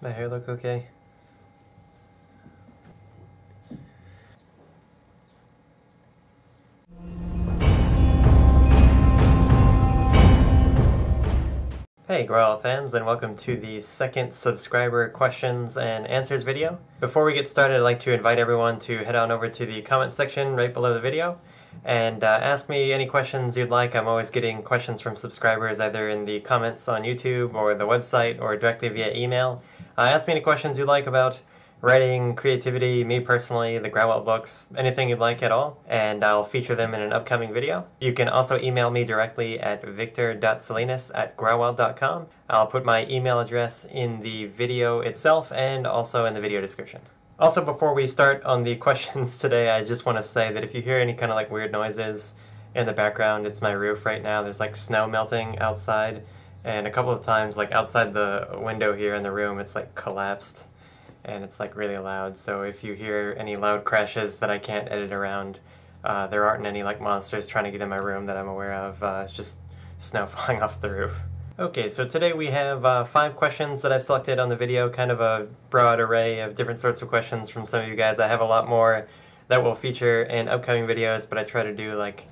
My hair look okay? Hey Growl fans, and welcome to the second subscriber questions and answers video. Before we get started, I'd like to invite everyone to head on over to the comment section right below the video and ask me any questions you'd like. I'm always getting questions from subscribers either in the comments on YouTube or the website or directly via email. Ask me any questions you'd like about writing, creativity, me personally, the Growl books, anything you'd like at all, and I'll feature them in an upcoming video. You can also email me directly at victor.salinas@growlworld.com. I'll put my email address in the video itself and also in the video description. Also, before we start on the questions today, I just want to say that if you hear any kind of like weird noises in the background, it's my roof right now. There's like snow melting outside, and a couple of times like outside the window here in the room, it's like collapsed. And it's like really loud, so if you hear any loud crashes that I can't edit around, there aren't any like monsters trying to get in my room that I'm aware of. It's just snow falling off the roof. Okay, so today we have 5 questions that I've selected on the video, kind of a broad array of different sorts of questions from some of you guys. I have a lot more that will feature in upcoming videos, but I try to do like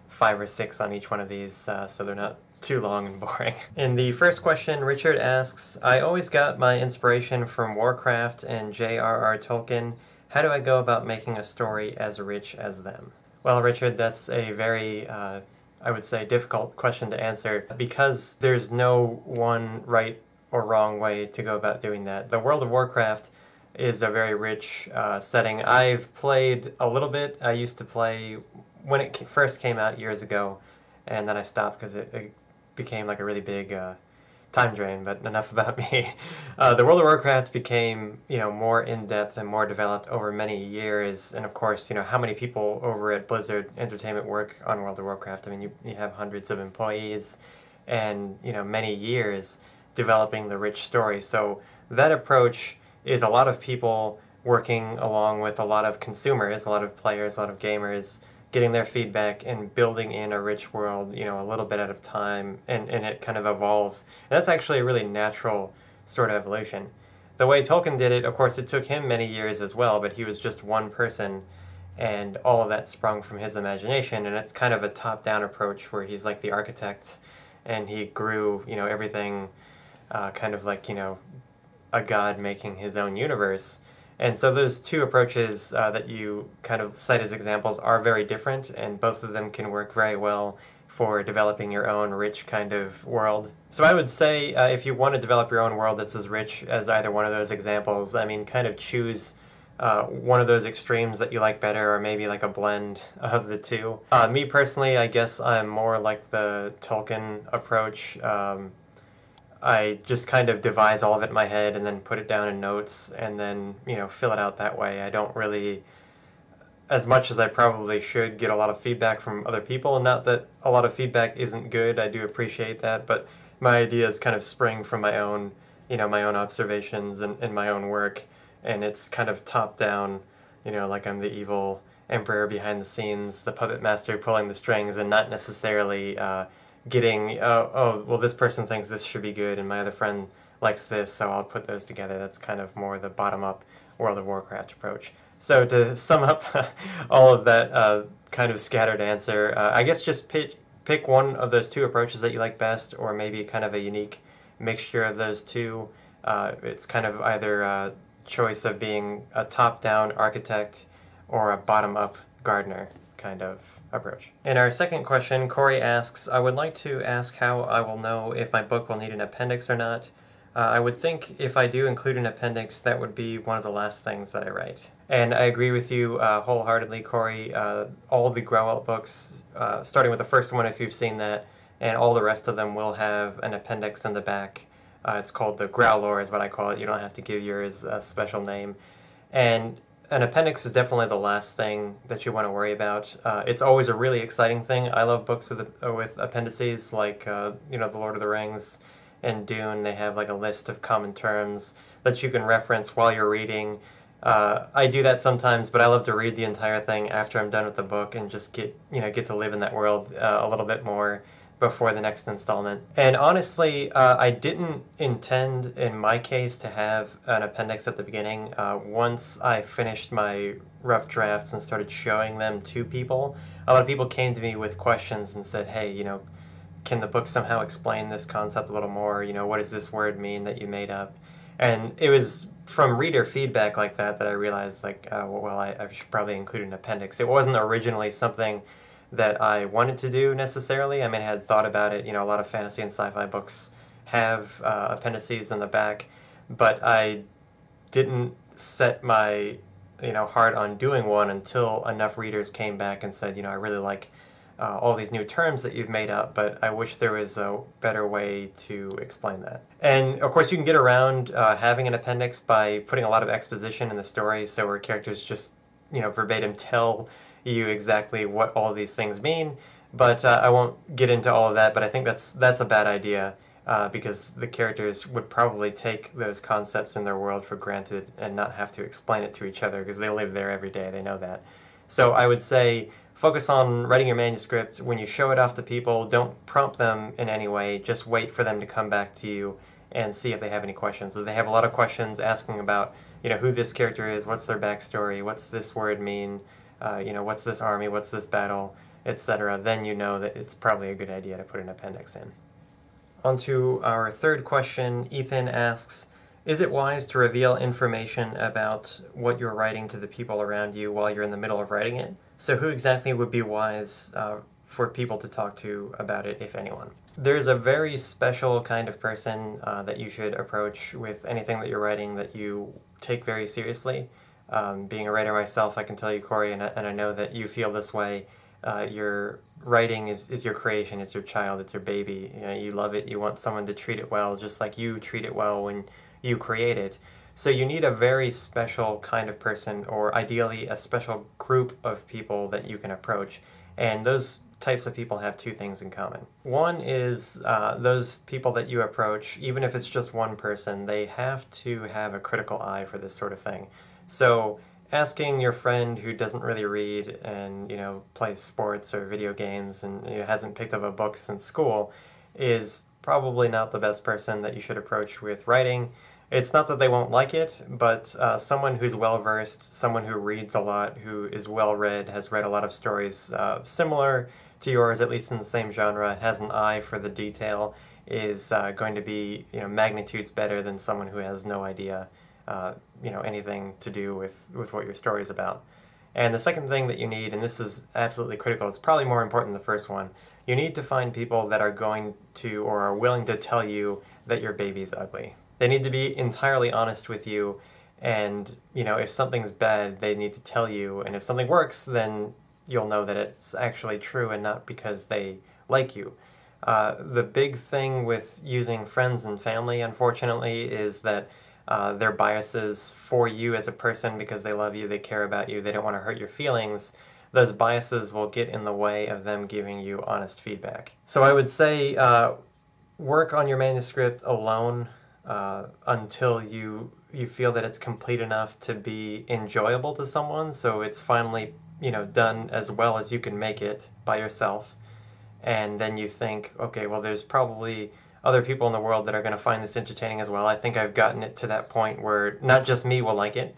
5 or 6 on each one of these so they're not too long and boring. In the first question, Richard asks, I always got my inspiration from Warcraft and J.R.R. Tolkien. How do I go about making a story as rich as them? Well, Richard, that's a very, I would say, difficult question to answer because there's no one right or wrong way to go about doing that. The world of Warcraft is a very rich setting. I've played a little bit. I used to play when it first came out years ago, and then I stopped because it became like a really big time drain, but enough about me. The World of Warcraft became, more in-depth and more developed over many years, and of course, how many people over at Blizzard Entertainment work on World of Warcraft? I mean, you have hundreds of employees and, many years developing the rich story. So that approach is a lot of people working along with a lot of consumers, a lot of players, a lot of gamers, getting their feedback and building in a rich world, a little bit at a time, and it kind of evolves. And that's actually a really natural sort of evolution. The way Tolkien did it, of course, it took him many years as well, but he was just one person, and all of that sprung from his imagination, and it's kind of a top-down approach where he's like the architect, and he grew, everything kind of like, a god making his own universe. And so those two approaches that you kind of cite as examples are very different, and both of them can work very well for developing your own rich kind of world. So I would say if you want to develop your own world that's as rich as either one of those examples, I mean, kind of choose one of those extremes that you like better, or maybe like a blend of the two. Me personally, I guess I'm more like the Tolkien approach. I just kind of devise all of it in my head and then put it down in notes and then, fill it out that way. I don't really, as much as I probably should, get a lot of feedback from other people. Not that a lot of feedback isn't good, I do appreciate that, but my ideas kind of spring from my own, my own observations and my own work, and it's kind of top down, like I'm the evil emperor behind the scenes, the puppet master pulling the strings, and not necessarily getting, well, this person thinks this should be good, and my other friend likes this, so I'll put those together. That's kind of more the bottom-up World of Warcraft approach. So to sum up all of that kind of scattered answer, I guess just pick one of those two approaches that you like best, or maybe kind of a unique mixture of those two. It's kind of either a choice of being a top-down architect or a bottom-up gardener kind of approach. In our second question, Corey asks, I would like to ask how I will know if my book will need an appendix or not. I would think if I do include an appendix, that would be one of the last things that I write. And I agree with you wholeheartedly, Corey. All the Growl books, starting with the first one if you've seen that, and all the rest of them will have an appendix in the back. It's called the Growl lore is what I call it. You don't have to give yours a special name. And an appendix is definitely the last thing that you want to worry about. It's always a really exciting thing. I love books with appendices, like The Lord of the Rings and Dune. They have like a list of common terms that you can reference while you're reading. I do that sometimes, but I love to read the entire thing after I'm done with the book and just get to live in that world a little bit more before the next installment. And honestly, I didn't intend, in my case, to have an appendix at the beginning. Once I finished my rough drafts and started showing them to people, a lot of people came to me with questions and said, hey, you know, can the book somehow explain this concept a little more? You know, what does this word mean that you made up? And it was from reader feedback like that that I realized, like, well, I should probably include an appendix. It wasn't originally something that I wanted to do necessarily. I mean, I had thought about it. You know, a lot of fantasy and sci-fi books have appendices in the back, but I didn't set my, you know, heart on doing one until enough readers came back and said, you know, I really like all these new terms that you've made up, but I wish there was a better way to explain that. And of course you can get around having an appendix by putting a lot of exposition in the story, so where characters just, you know, verbatim tell you exactly what all of these things mean. But I won't get into all of that, but I think that's a bad idea because the characters would probably take those concepts in their world for granted and not have to explain it to each other because they live there every day, they know that. So I would say focus on writing your manuscript. When you show it off to people, don't prompt them in any way. Just wait for them to come back to you and see if they have any questions. If they have a lot of questions asking about, you know, who this character is, what's their backstory, what's this word mean, you know, what's this army, what's this battle, etc., then you know that it's probably a good idea to put an appendix in. On to our third question. Ethan asks, is it wise to reveal information about what you're writing to the people around you while you're in the middle of writing it? So who exactly would be wise for people to talk to about it, if anyone? There's a very special kind of person that you should approach with anything that you're writing that you take very seriously. Being a writer myself, I can tell you, Corey, and I know that you feel this way. Your writing is your creation, it's your child, it's your baby. You know, you love it, you want someone to treat it well, just like you treat it well when you create it. So you need a very special kind of person, or ideally a special group of people that you can approach. And those types of people have two things in common. One is those people that you approach, even if it's just one person, they have to have a critical eye for this sort of thing. So asking your friend who doesn't really read and, you know, plays sports or video games and, you know, hasn't picked up a book since school is probably not the best person that you should approach with writing. It's not that they won't like it, but someone who's well-versed, someone who reads a lot, who is well-read, has read a lot of stories similar to yours, at least in the same genre, has an eye for the detail, is going to be, you know, magnitudes better than someone who has no idea, you know, anything to do with what your story is about. And the second thing that you need, and this is absolutely critical, it's probably more important than the first one, you need to find people that are going to or are willing to tell you that your baby's ugly. They need to be entirely honest with you, and, you know, if something's bad, they need to tell you, and if something works, then you'll know that it's actually true and not because they like you. The big thing with using friends and family, unfortunately, is that their biases for you as a person, because they love you, they care about you, they don't want to hurt your feelings, those biases will get in the way of them giving you honest feedback. So I would say work on your manuscript alone until you feel that it's complete enough to be enjoyable to someone, so it's finally, you know, done as well as you can make it by yourself. And then you think, okay, well, there's probably other people in the world that are going to find this entertaining as well. I think I've gotten it to that point where not just me will like it.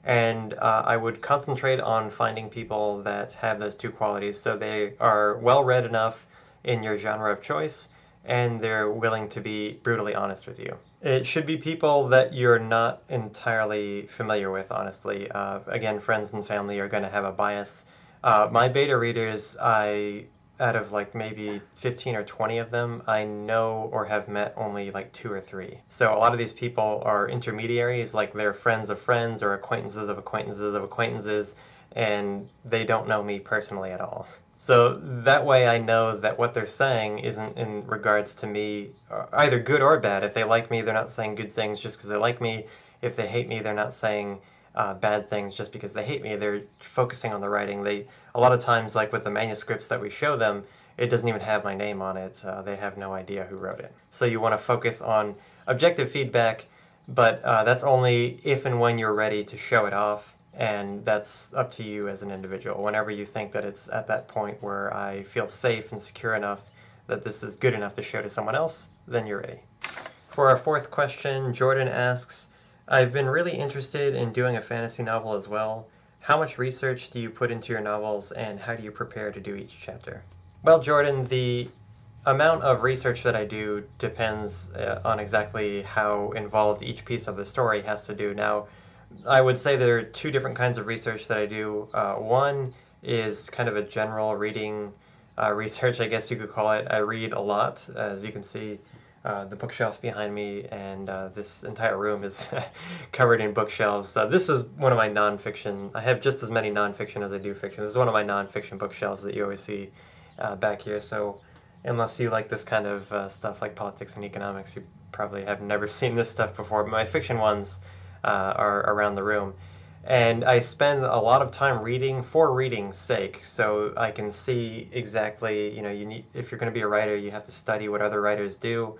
And I would concentrate on finding people that have those two qualities. So they are well-read enough in your genre of choice, and they're willing to be brutally honest with you. It should be people that you're not entirely familiar with, honestly. Again, friends and family are going to have a bias. My beta readers, out of like maybe 15 or 20 of them, I know or have met only like 2 or 3. So a lot of these people are intermediaries, like they're friends of friends or acquaintances of acquaintances of acquaintances, and they don't know me personally at all. So that way I know that what they're saying isn't in regards to me, either good or bad. If they like me, they're not saying good things just because they like me. If they hate me, they're not saying bad things just because they hate me. They're focusing on the writing. A lot of times, like with the manuscripts that we show them, it doesn't even have my name on it. They have no idea who wrote it. So you want to focus on objective feedback, but that's only if and when you're ready to show it off. And that's up to you as an individual. Whenever you think that it's at that point where I feel safe and secure enough that this is good enough to show to someone else, then you're ready. For our fourth question, Jordan asks, I've been really interested in doing a fantasy novel as well. How much research do you put into your novels, and how do you prepare to do each chapter? Well, Jordan, the amount of research that I do depends on exactly how involved each piece of the story has to do. Now, I would say there are two different kinds of research that I do. One is kind of a general reading research, I guess you could call it. I read a lot, as you can see. The bookshelf behind me and this entire room is covered in bookshelves. This is one of my nonfiction. I have just as many nonfiction as I do fiction. This is one of my nonfiction bookshelves that you always see back here. So unless you like this kind of stuff like politics and economics, you probably have never seen this stuff before. But my fiction ones are around the room. And I spend a lot of time reading for reading's sake, so I can see exactly, if you're going to be a writer, you have to study what other writers do.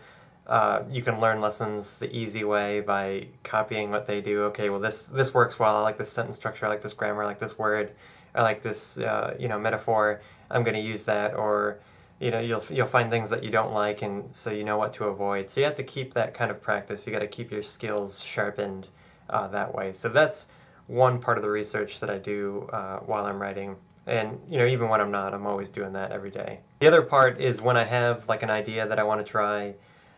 You can learn lessons the easy way by copying what they do. Okay, well this works well. I like this sentence structure. I like this grammar. I like this word. I like this metaphor. I'm going to use that. Or you'll find things that you don't like, and so you know what to avoid. So you have to keep that kind of practice. You got to keep your skills sharpened that way. So that's one part of the research that I do while I'm writing. And even when I'm not, I'm always doing that every day. The other part is when I have like an idea that I want to try.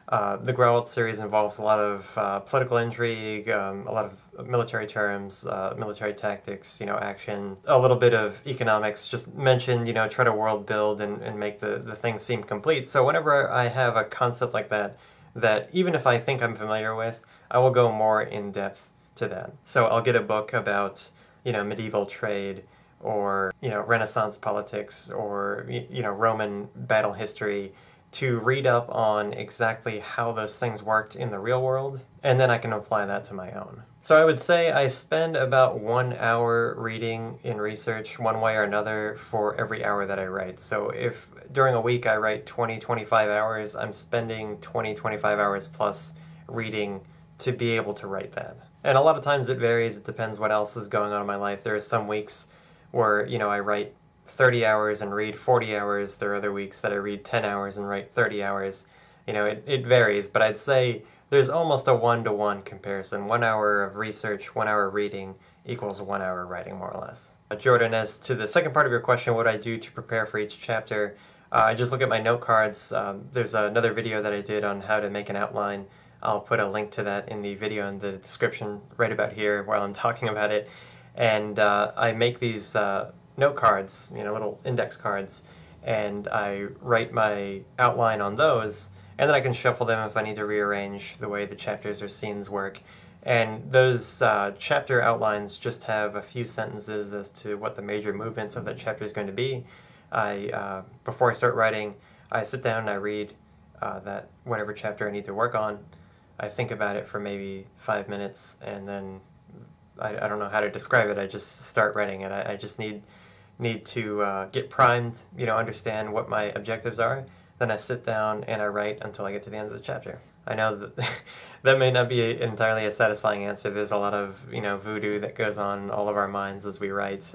The Grow Out series involves a lot of political intrigue, a lot of military terms, military tactics, action, a little bit of economics, just mention, try to world build and make the thing seem complete. So whenever I have a concept like that even if I think I'm familiar with, I will go more in depth to that. So I'll get a book about, medieval trade or, Renaissance politics or, Roman battle history, to read up on exactly how those things worked in the real world, and then I can apply that to my own. So I would say I spend about 1 hour reading in research one way or another for every hour that I write. So if during a week I write 20-25 hours, I'm spending 20-25 hours plus reading to be able to write that. And a lot of times it varies. It depends what else is going on in my life. There are some weeks where, I write 30 hours and read 40 hours. There are other weeks that I read 10 hours and write 30 hours. It varies, but I'd say there's almost a 1-to-1 comparison. 1 hour of research, 1 hour reading equals 1 hour writing, more or less. Jordan, as to the second part of your question, what I do to prepare for each chapter, I just look at my note cards. There's another video that I did on how to make an outline. I'll put a link to that in the video in the description right about here while I'm talking about it. And I make these note cards, little index cards, and I write my outline on those, and then I can shuffle them if I need to rearrange the way the chapters or scenes work. And those chapter outlines just have a few sentences as to what the major movements of that chapter is going to be. Before I start writing, I sit down and I read that whatever chapter I need to work on. I think about it for maybe 5 minutes, and then I don't know how to describe it. I just start writing it. I just need to get primed, understand what my objectives are. Then I sit down and I write until I get to the end of the chapter. I know that that may not be entirely a satisfying answer. There's a lot of voodoo that goes on in all of our minds as we write.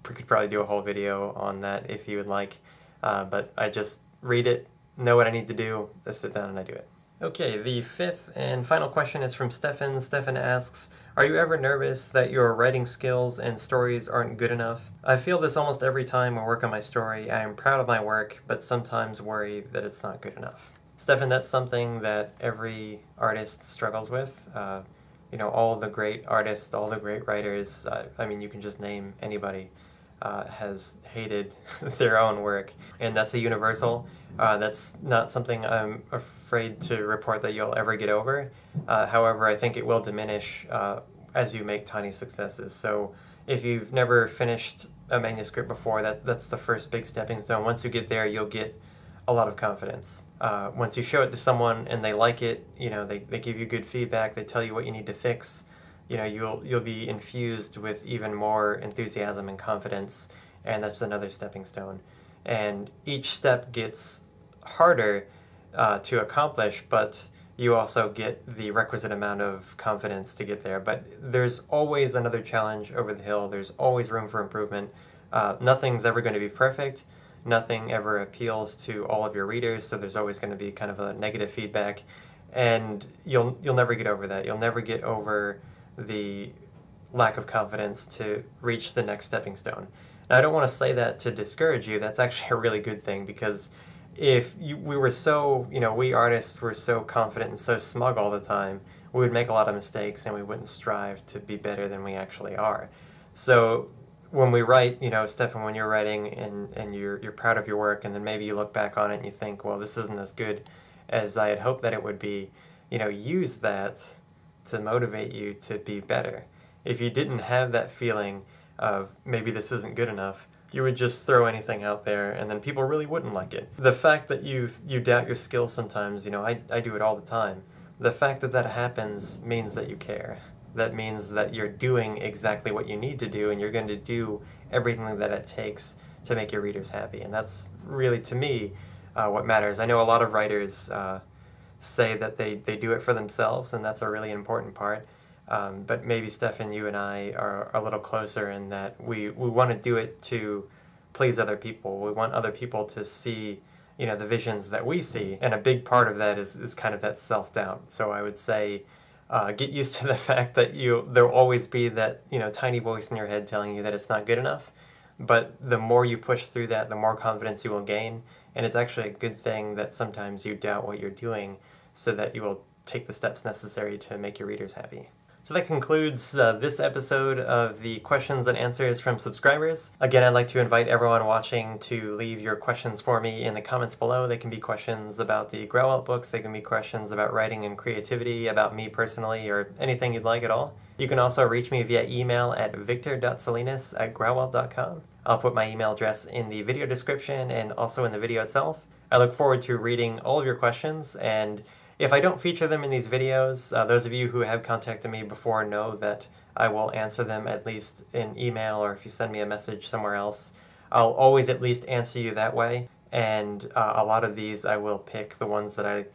We could probably do a whole video on that if you would like. But I just read it, know what I need to do, I sit down and I do it. Okay, the fifth and final question is from Stefan. Stefan asks, are you ever nervous that your writing skills and stories aren't good enough? I feel this almost every time I work on my story. I am proud of my work, but sometimes worry that it's not good enough. Stefan, that's something that every artist struggles with. All the great artists, all the great writers, you can just name anybody, has hated their own work. And that's a universal. That's not something I'm afraid to report that you'll ever get over. However, I think it will diminish as you make tiny successes. So if you've never finished a manuscript before, that's the first big stepping stone. Once you get there, you'll get a lot of confidence. Once you show it to someone and they like it, they give you good feedback, they tell you what you need to fix, you'll be infused with even more enthusiasm and confidence, and that's another stepping stone. And each step gets harder to accomplish, but you also get the requisite amount of confidence to get there. But there's always another challenge over the hill. There's always room for improvement. Nothing's ever going to be perfect. Nothing ever appeals to all of your readers, so there's always going to be kind of a negative feedback, and you'll never get over that. You'll never get over the lack of confidence to reach the next stepping stone. Now, I don't want to say that to discourage you. That's actually a really good thing, because if we were so, we artists were so confident and so smug all the time, we would make a lot of mistakes and we wouldn't strive to be better than we actually are. So when we write, Stefan, when you're writing and you're proud of your work, and then maybe you look back on it and you think, well, this isn't as good as I had hoped that it would be, use that to motivate you to be better. If you didn't have that feeling of maybe this isn't good enough, you would just throw anything out there and then people really wouldn't like it. The fact that you doubt your skills sometimes, I do it all the time. The fact that that happens means that you care. That means that you're doing exactly what you need to do, and you're going to do everything that it takes to make your readers happy. And that's really, to me, what matters. I know a lot of writers say that they do it for themselves, and that's a really important part. But maybe Stefan, you and I are a little closer in that we want to do it to please other people. We want other people to see, the visions that we see. And a big part of that is kind of that self-doubt. So I would say, get used to the fact that there'll always be that, tiny voice in your head telling you that it's not good enough. But the more you push through that, the more confidence you will gain. And it's actually a good thing that sometimes you doubt what you're doing, so that you will take the steps necessary to make your readers happy. So that concludes this episode of the questions and answers from subscribers. Again, I'd like to invite everyone watching to leave your questions for me in the comments below. They can be questions about the Growelt books, they can be questions about writing and creativity, about me personally, or anything you'd like at all. You can also reach me via email at victor.salinas@growelt.com. I'll put my email address in the video description and also in the video itself. I look forward to reading all of your questions, and if I don't feature them in these videos, those of you who have contacted me before know that I will answer them at least in email, or if you send me a message somewhere else. I'll always at least answer you that way, and a lot of these I will pick the ones that I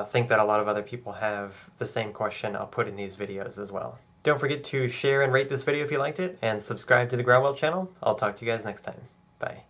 think that a lot of other people have the same question. I'll put in these videos as well. Don't forget to share and rate this video if you liked it, and subscribe to the Growelt channel. I'll talk to you guys next time. Bye.